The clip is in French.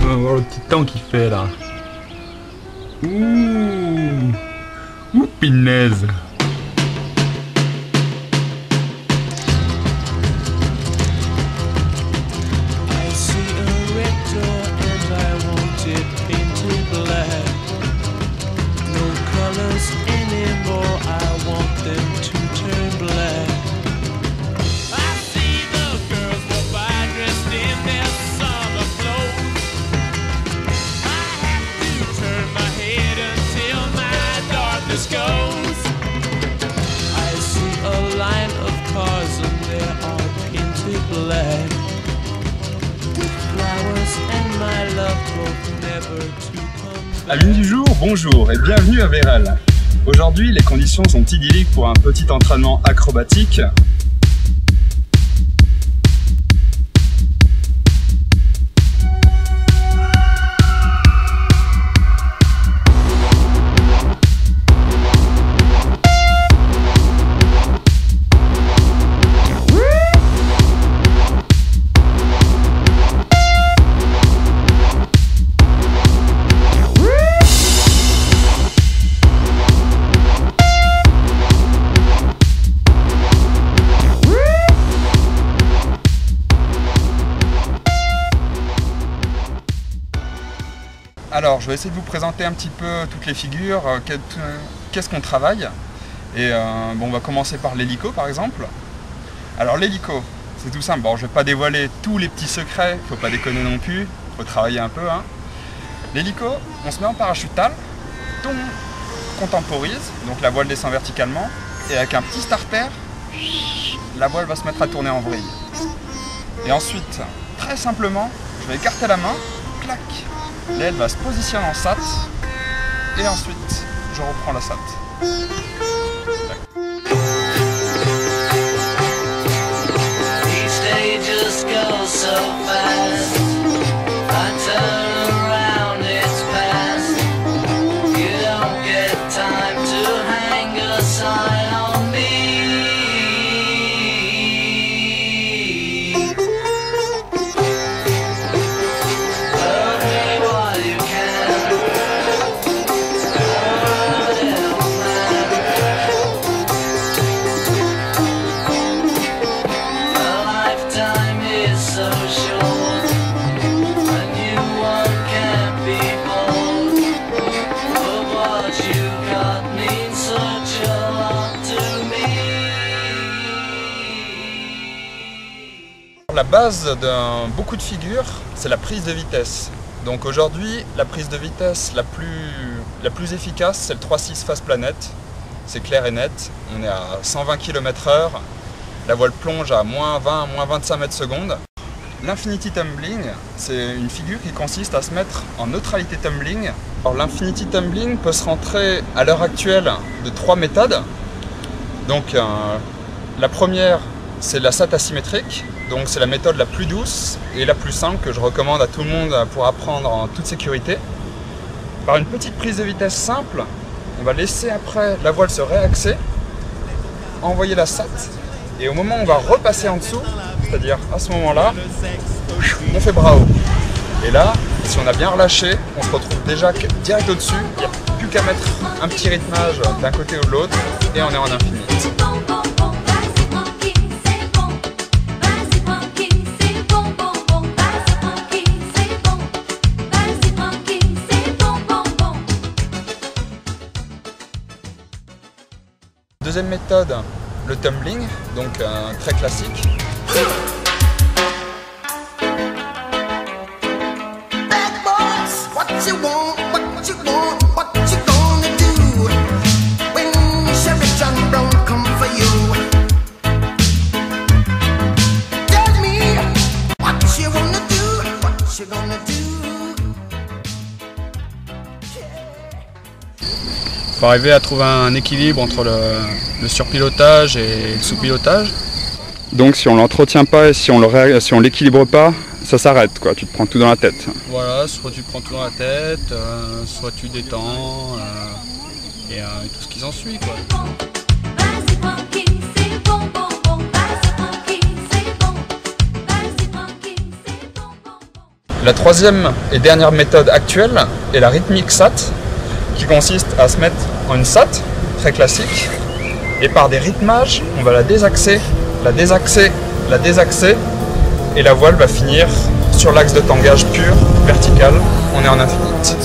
On va voir le petit temps qu'il fait là. Ouh, pinaise. Amis du jour, bonjour et bienvenue à Véral. Aujourd'hui, les conditions sont idylliques pour un petit entraînement acrobatique. Alors, je vais essayer de vous présenter un petit peu toutes les figures, qu'est-ce qu'on travaille. Et bon, on va commencer par l'hélico par exemple. Alors l'hélico, c'est tout simple. Bon, je ne vais pas dévoiler tous les petits secrets, il ne faut pas déconner non plus, il faut travailler un peu. Hein. L'hélico, on se met en parachutal, on contemporise, donc la voile descend verticalement, et avec un petit starter, la voile va se mettre à tourner en vrille. Et ensuite, très simplement, je vais écarter la main, clac. L'aile va se positionner en sat et ensuite je reprends la sat. La base de beaucoup de figures, c'est la prise de vitesse. Donc aujourd'hui, la prise de vitesse la plus efficace, c'est le 3-6 face planète. C'est clair et net. On est à 120 km/h. La voile plonge à moins 20, moins 25 mètres secondes. L'infinity tumbling, c'est une figure qui consiste à se mettre en neutralité tumbling. Alors l'infinity tumbling peut se rentrer à l'heure actuelle de 3 méthodes. Donc la première, c'est la sat asymétrique. Donc c'est la méthode la plus douce et la plus simple que je recommande à tout le monde pour apprendre en toute sécurité. Par une petite prise de vitesse simple, on va laisser après la voile se réaxer, envoyer la sat, et au moment où on va repasser en dessous, c'est-à-dire à ce moment-là, on fait bras haut. Et là, si on a bien relâché, on se retrouve déjà direct au-dessus, il n'y a plus qu'à mettre un petit rythmage d'un côté ou de l'autre, et on est en infini. Deuxième méthode, le tumbling, donc très classique. Il faut arriver à trouver un équilibre entre le surpilotage et le sous-pilotage. Donc si on l'entretient pas et si on l'équilibre pas, ça s'arrête quoi, tu te prends tout dans la tête. Voilà, soit tu te prends tout dans la tête, soit tu détends, et tout ce qui s'ensuit quoi. La troisième et dernière méthode actuelle est la rythmique SAT, qui consiste à se mettre en une SAT, très classique, et par des rythmages, on va la désaxer, la désaxer, la désaxer, et la voile va finir sur l'axe de tangage pur, vertical, on est en infinite.